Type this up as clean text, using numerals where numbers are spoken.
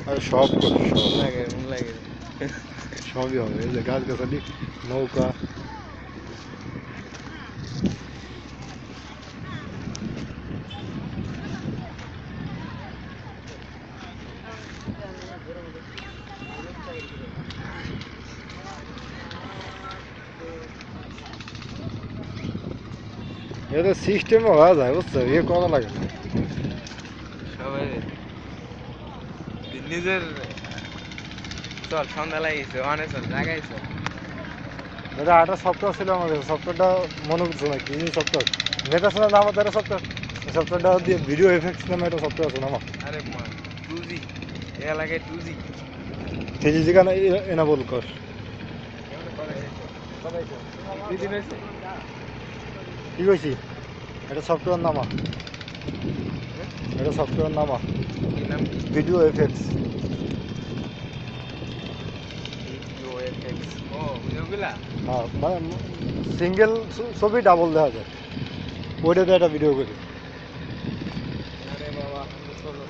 আর সব কর, সব লাগে মন লাগে সবই হবে। এই যে গাছগাছালি, নৌকা, এটা সিস্টেমে হওয়া যায়, বুঝছো? ইয়ে করা লাগে না। সবাই নিজের চল সন্ধ্যা লাগিয়েছে অনেক চল জায়গায় চল এটা একটা সফটওয়্যার ছিল আমাদের, সফটওয়্যারটা মনে করছো না কি সফটওয়্যার, মেটাশোনার নাম একটা সফটওয়্যার, সফটওয়্যারটা দিয়ে ভিডিও এফেক্টস নামে একটা সফটওয়্যার আছে না আমার। আরে মা 2G এ এলাকায় 2G থ্রি যেখানে এনাবল কর। কেমনে করে সবাই দুই দিন হয়েছে কি কইছি? এটা সফটওয়্যার নামা, এটা সফটওয়্যার নামা, কি নাম কি ভিডিও এফেক্টস। ভিডিও এফেক্টস ও ওগুলা হ্যাঁ, মানে সিঙ্গেল ছবি ডাবল দেখা যায়, ওইটাতে একটা ভিডিও করি। আরে বাবা চলো